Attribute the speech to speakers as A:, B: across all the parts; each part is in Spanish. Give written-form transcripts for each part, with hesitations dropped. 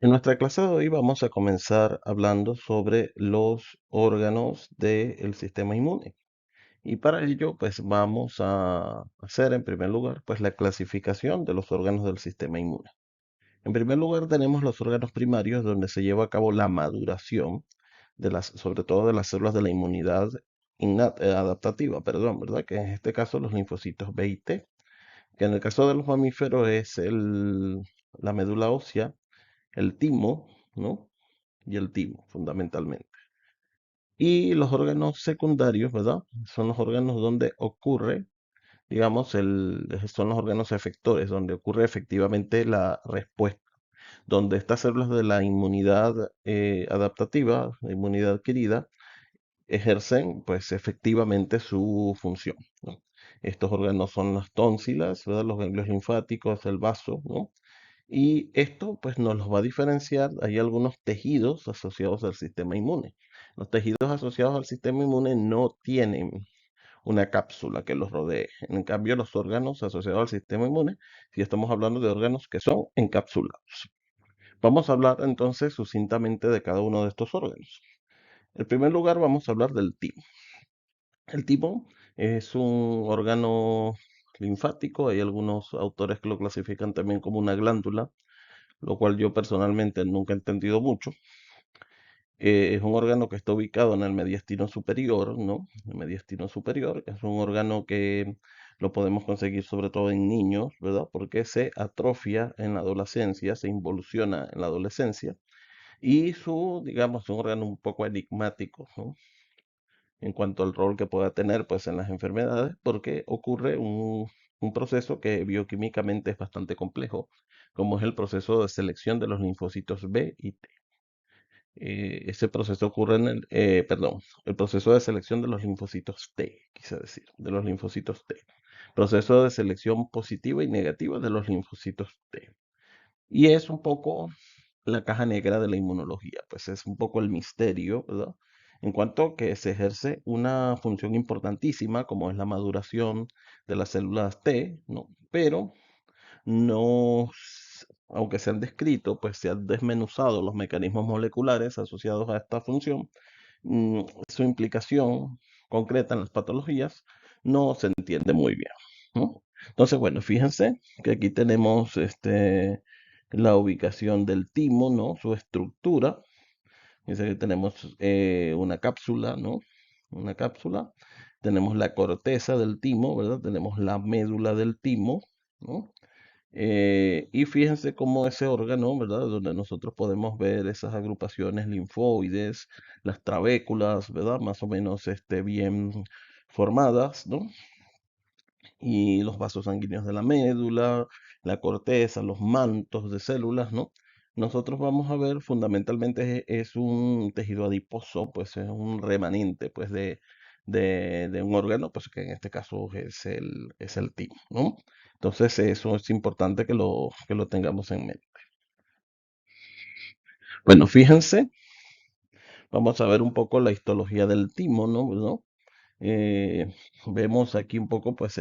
A: En nuestra clase de hoy vamos a comenzar hablando sobre los órganos del sistema inmune. Y para ello, pues vamos a hacer en primer lugar, pues la clasificación de los órganos del sistema inmune. En primer lugar, tenemos los órganos primarios donde se lleva a cabo la maduración sobre todo de las células de la inmunidad adaptativa, perdón, ¿verdad? Que en este caso los linfocitos B y T, que en el caso de los mamíferos es la médula ósea, el timo, ¿no? Y el timo, fundamentalmente. Y los órganos secundarios, ¿verdad? Son los órganos donde ocurre, digamos, son los órganos efectores, donde ocurre efectivamente la respuesta, donde estas células de la inmunidad adaptativa, la inmunidad adquirida, ejercen, pues, efectivamente su función, ¿no? Estos órganos son las tónsilas, ¿verdad? Los ganglios linfáticos, el vaso, ¿no? Y esto pues nos los va a diferenciar. Hay algunos tejidos asociados al sistema inmune. Los tejidos asociados al sistema inmune no tienen una cápsula que los rodee. En cambio, los órganos asociados al sistema inmune, si estamos hablando de órganos que son encapsulados. Vamos a hablar entonces sucintamente de cada uno de estos órganos. En primer lugar, vamos a hablar del timo. El timo es un órgano linfático. Hay algunos autores que lo clasifican también como una glándula, lo cual yo personalmente nunca he entendido mucho. Es un órgano que está ubicado en el mediastino superior, ¿no? El mediastino superior es un órgano que lo podemos conseguir sobre todo en niños, ¿verdad? Porque se atrofia en la adolescencia, se involuciona en la adolescencia y digamos, es un órgano un poco enigmático, ¿no? En cuanto al rol que pueda tener, pues, en las enfermedades, porque ocurre un proceso que bioquímicamente es bastante complejo, como es el proceso de selección de los linfocitos B y T. Ese proceso ocurre perdón, el proceso de selección de los linfocitos T, quise decir, de los linfocitos T. Proceso de selección positiva y negativa de los linfocitos T. Y es un poco la caja negra de la inmunología, pues es un poco el misterio, ¿verdad? En cuanto que se ejerce una función importantísima, como es la maduración de las células T, ¿no? Pero no, aunque se han descrito, pues se han desmenuzado los mecanismos moleculares asociados a esta función. Su implicación concreta en las patologías no se entiende muy bien, ¿no? Entonces, bueno, fíjense que aquí tenemos la ubicación del timo, ¿no? Su estructura. Dice que tenemos una cápsula, ¿no? Una cápsula. Tenemos la corteza del timo, ¿verdad? Tenemos la médula del timo, ¿no? Y fíjense cómo ese órgano, ¿verdad? Donde nosotros podemos ver esas agrupaciones linfoides, las trabéculas, ¿verdad? Más o menos bien formadas, ¿no? Y los vasos sanguíneos de la médula, la corteza, los mantos de células, ¿no? Nosotros vamos a ver fundamentalmente es un tejido adiposo, pues es un remanente, pues de un órgano, pues que en este caso es el timo, ¿no? Entonces eso es importante que lo tengamos en mente. Bueno, fíjense, vamos a ver un poco la histología del timo, ¿no? Eh, Vemos aquí un poco, pues,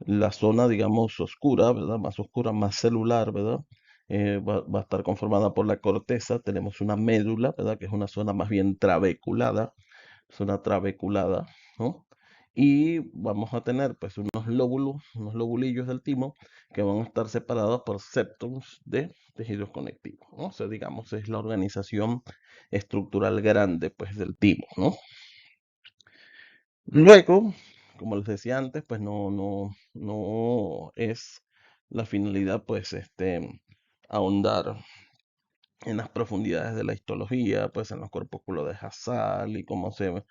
A: la zona, digamos, oscura, ¿verdad? Más oscura, más celular, ¿verdad? Va a estar conformada por la corteza. Tenemos una médula, ¿verdad? Que es una zona más bien trabeculada, zona trabeculada, ¿no? Y vamos a tener, pues, unos lóbulos, unos lobulillos del timo que van a estar separados por septums de tejidos conectivos, ¿no? O sea, digamos, es la organización estructural grande, pues, del timo, ¿no? Luego, como les decía antes, pues no es la finalidad, pues, ahondar en las profundidades de la histología, pues, en los corpúsculos de Hassall y cómo se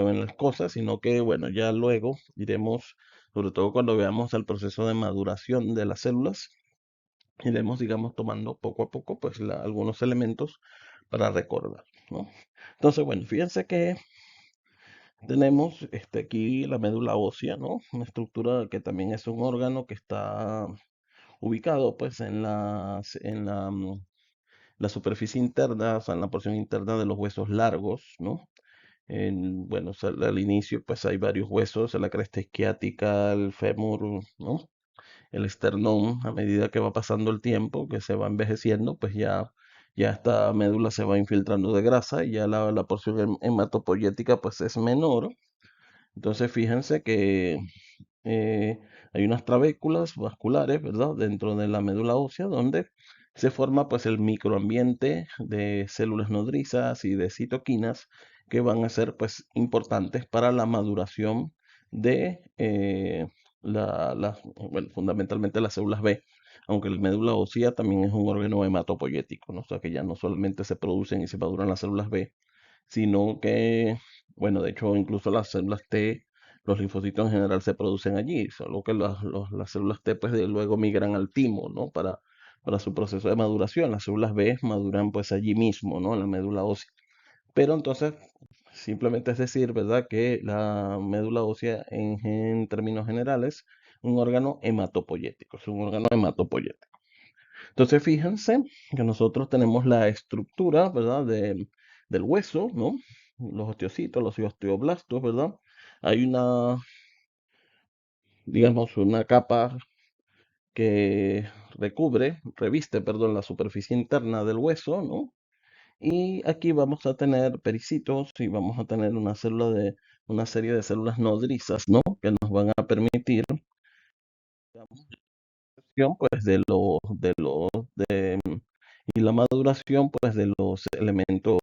A: ven las cosas, sino que, bueno, ya luego iremos, sobre todo cuando veamos el proceso de maduración de las células, iremos, digamos, tomando poco a poco, pues, algunos elementos para recordar, ¿no? Entonces, bueno, fíjense que tenemos aquí la médula ósea, ¿no? Una estructura que también es un órgano que está ubicado pues en la superficie interna, o sea, en la porción interna de los huesos largos, ¿no? Bueno, o sea, al inicio pues hay varios huesos, la cresta isquiática, el fémur, ¿no? el esternón, a medida que va pasando el tiempo, que se va envejeciendo, pues ya esta médula se va infiltrando de grasa y ya la porción hematopoyética pues es menor. Entonces fíjense que eh, hay unas trabéculas vasculares, ¿verdad? Dentro de la médula ósea donde se forma pues el microambiente de células nodrizas y de citoquinas que van a ser pues importantes para la maduración de bueno, fundamentalmente las células B, aunque la médula ósea también es un órgano hematopoyético, ¿no? O sea que ya no solamente se producen y se maduran las células B, sino que, bueno, de hecho, incluso las células T, los linfocitos en general se producen allí, solo que las células T pues luego migran al timo, ¿no? Para su proceso de maduración. Las células B maduran pues allí mismo, ¿no? En la médula ósea. Pero entonces, simplemente es decir, ¿verdad? Que la médula ósea en términos generales, un órgano hematopoyético, es un órgano hematopoyético. Entonces, fíjense que nosotros tenemos la estructura, ¿verdad? Del hueso, ¿no? Los osteocitos, los osteoblastos, ¿verdad? Hay digamos, una capa que reviste, perdón, la superficie interna del hueso, ¿no? Y aquí vamos a tener pericitos y vamos a tener una serie de células nodrizas, ¿no? Que nos van a permitir, digamos, pues y la maduración pues de los elementos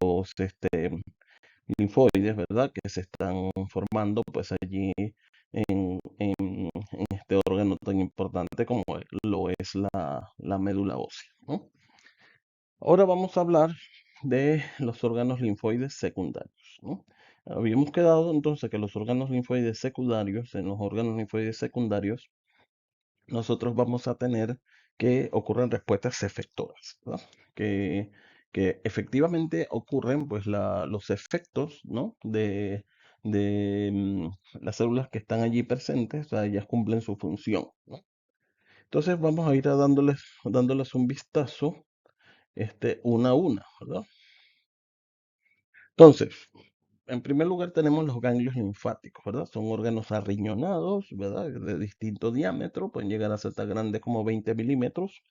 A: linfoides, ¿verdad? Que se están formando pues allí en este órgano tan importante como lo es la médula ósea, ¿no? Ahora vamos a hablar de los órganos linfoides secundarios, ¿no? Habíamos quedado entonces que los órganos linfoides secundarios, en los órganos linfoides secundarios, nosotros vamos a tener que ocurren respuestas efectoras, ¿verdad? Que, que efectivamente ocurren pues los efectos, ¿no? de las células que están allí presentes, o sea, ellas cumplen su función, ¿no? Entonces vamos a ir dándoles un vistazo, una a una, ¿verdad? Entonces, en primer lugar tenemos los ganglios linfáticos, ¿verdad? Son órganos arriñonados, ¿verdad? De distinto diámetro, pueden llegar a ser tan grandes como 20 milímetros.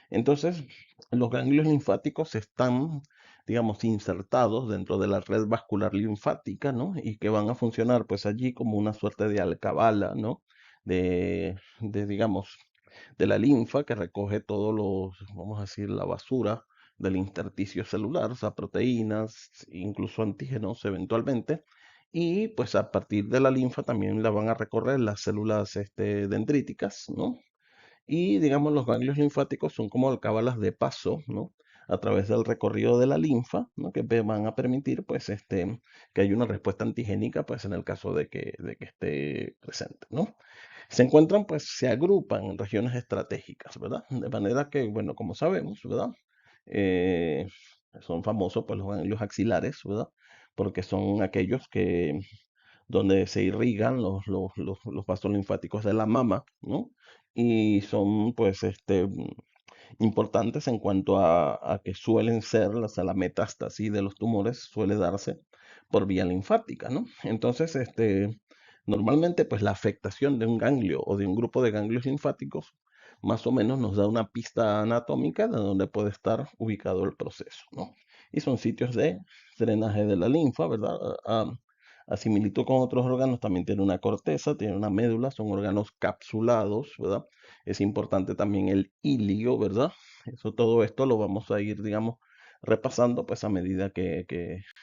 A: Entonces, los ganglios linfáticos están, digamos, insertados dentro de la red vascular linfática, ¿no? Y que van a funcionar, pues, allí como una suerte de alcabala, ¿no? Digamos, de la linfa que recoge todos vamos a decir, la basura del intersticio celular, o sea, proteínas, incluso antígenos eventualmente. Y pues a partir de la linfa también la van a recorrer las células dendríticas, ¿no? Y digamos, los ganglios linfáticos son como alcabalas de paso, ¿no? A través del recorrido de la linfa, ¿no? Que van a permitir, pues, que haya una respuesta antigénica, pues, en el caso de que esté presente, ¿no? Se encuentran, pues, se agrupan en regiones estratégicas, ¿verdad? De manera que, bueno, como sabemos, ¿verdad? Eh, Son famosos, pues, los ganglios axilares, ¿verdad? Porque son aquellos donde se irrigan los vasos linfáticos de la mama, ¿no? Y son, pues, importantes en cuanto a que suelen ser, la metástasis de los tumores suele darse por vía linfática, ¿no? Entonces, normalmente, pues, la afectación de un ganglio o de un grupo de ganglios linfáticos más o menos nos da una pista anatómica de donde puede estar ubicado el proceso, ¿no? Y son sitios de drenaje de la linfa, ¿verdad? A similitud con otros órganos, también tiene una corteza, tiene una médula, son órganos capsulados, ¿verdad? Es importante también el ilio, ¿verdad? Todo esto lo vamos a ir, digamos, repasando pues a medida que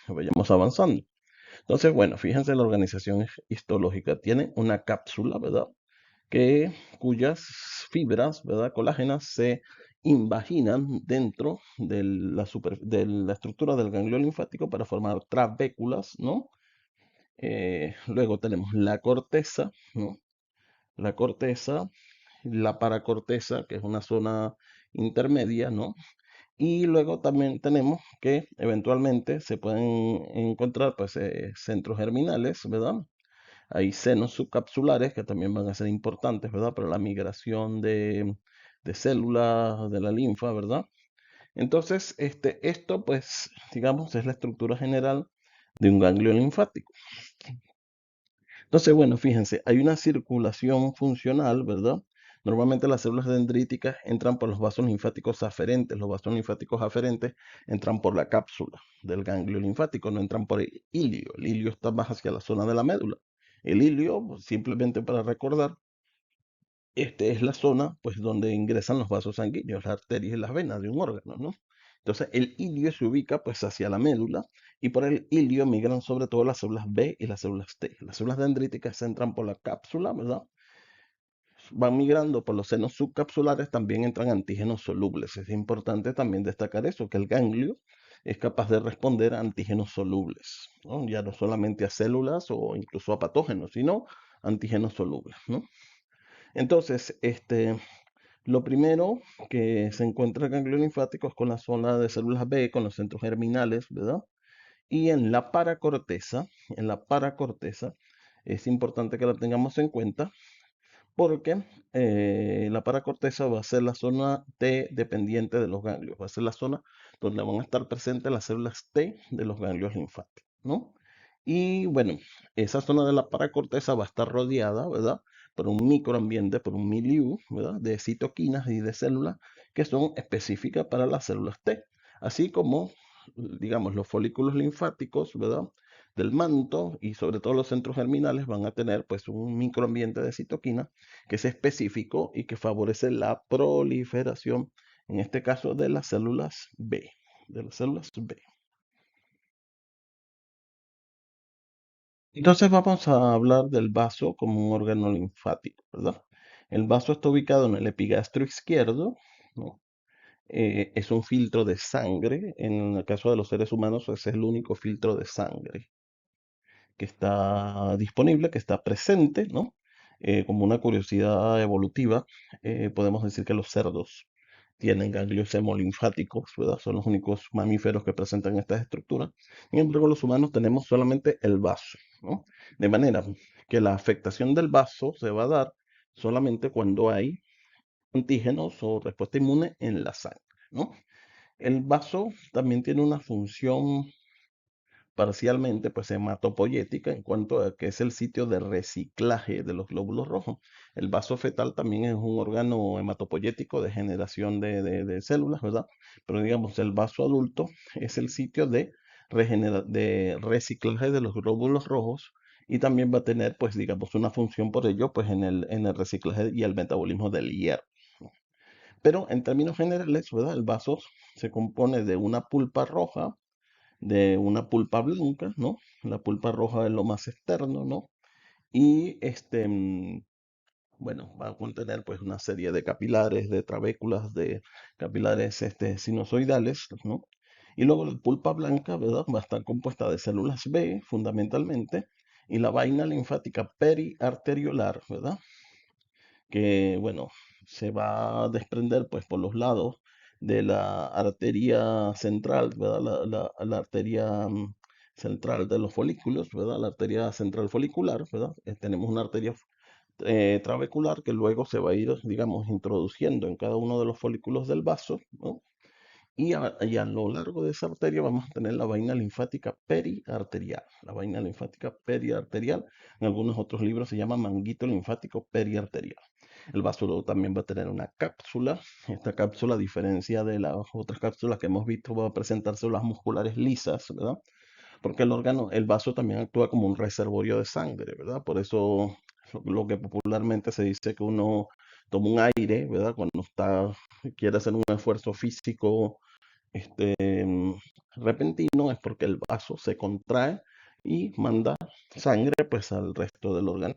A: vayamos avanzando. Entonces, bueno, fíjense, la organización histológica tiene una cápsula, ¿verdad? Cuyas fibras, ¿verdad? Colágenas se invaginan dentro de la estructura del ganglio linfático para formar trabéculas, ¿no? Luego tenemos la corteza, ¿no? La corteza, la paracorteza, que es una zona intermedia, ¿no? Y luego también tenemos que eventualmente se pueden encontrar pues, centros germinales, ¿verdad? Hay senos subcapsulares que también van a ser importantes, ¿verdad? Para la migración de células de la linfa, ¿verdad? Entonces, esto, pues, digamos, es la estructura general de un ganglio linfático. Entonces, bueno, fíjense, hay una circulación funcional, ¿verdad? Normalmente las células dendríticas entran por los vasos linfáticos aferentes. Los vasos linfáticos aferentes entran por la cápsula del ganglio linfático, no entran por el ilio. El ilio está más hacia la zona de la médula. El ilio, pues, simplemente para recordar, es la zona pues donde ingresan los vasos sanguíneos, las arterias y las venas de un órgano, ¿no? Entonces el ilio se ubica pues hacia la médula y por el ilio migran sobre todo las células B y las células T. Las células dendríticas entran por la cápsula, ¿verdad? Van migrando por los senos subcapsulares, también entran antígenos solubles. Es importante también destacar eso, que el ganglio es capaz de responder a antígenos solubles, ¿no? Ya no solamente a células o incluso a patógenos, sino antígenos solubles, ¿no? Entonces, lo primero que se encuentra el ganglio linfático es con la zona de células B, con los centros germinales, ¿verdad? Y en la paracorteza, es importante que la tengamos en cuenta porque la paracorteza va a ser la zona T dependiente de los ganglios, va a ser la zona donde van a estar presentes las células T de los ganglios linfáticos, ¿no? Y bueno, esa zona de la paracorteza va a estar rodeada, ¿verdad? Por un microambiente, por un milieu, ¿verdad? De citoquinas y de células que son específicas para las células T, así como, digamos, los folículos linfáticos, ¿verdad? Del manto y sobre todo los centros germinales van a tener pues un microambiente de citoquinas que es específico y que favorece la proliferación, en este caso de las células B, de las células B. Entonces vamos a hablar del vaso como un órgano linfático, ¿verdad? El vaso está ubicado en el epigastrio izquierdo, ¿no? Es un filtro de sangre. En el caso de los seres humanos, ese es el único filtro de sangre que está disponible, que está presente, ¿no? Como una curiosidad evolutiva, podemos decir que los cerdos tienen ganglios hemolinfáticos, ¿verdad? Son los únicos mamíferos que presentan estas estructuras. Sin embargo, los humanos tenemos solamente el vaso, ¿no? De manera que la afectación del vaso se va a dar solamente cuando hay antígenos o respuesta inmune en la sangre, ¿no? El vaso también tiene una función parcialmente pues hematopoyética en cuanto a que es el sitio de reciclaje de los glóbulos rojos. El vaso fetal también es un órgano hematopoyético de generación de células, ¿verdad? Pero digamos, el vaso adulto es el sitio de reciclaje de los glóbulos rojos y también va a tener pues digamos una función por ello pues en el reciclaje y el metabolismo del hierro. Pero en términos generales, ¿verdad? El vaso se compone de una pulpa roja, de una pulpa blanca, ¿no? La pulpa roja es lo más externo, ¿no? Y bueno, va a contener pues una serie de capilares, de trabéculas, de capilares sinusoidales, ¿no? Y luego la pulpa blanca, ¿verdad? Va a estar compuesta de células B, fundamentalmente, y la vaina linfática periarteriolar, ¿verdad? Que, bueno, se va a desprender pues por los lados de la arteria central, ¿verdad? La arteria central de los folículos, ¿verdad? La arteria central folicular, ¿verdad? Tenemos una arteria trabecular que luego se va a ir, digamos, introduciendo en cada uno de los folículos del vaso, ¿no? Y a lo largo de esa arteria vamos a tener la vaina linfática periarterial. La vaina linfática periarterial, en algunos otros libros se llama manguito linfático periarterial. El vaso luego también va a tener una cápsula. Esta cápsula, a diferencia de las otras cápsulas que hemos visto, va a presentar células musculares lisas, ¿verdad? Porque el vaso también actúa como un reservorio de sangre, ¿verdad? Por eso lo que popularmente se dice que uno toma un aire, ¿verdad? Cuando quiere hacer un esfuerzo físico este, mm, repentino, es porque el vaso se contrae y manda sangre pues al resto del órgano.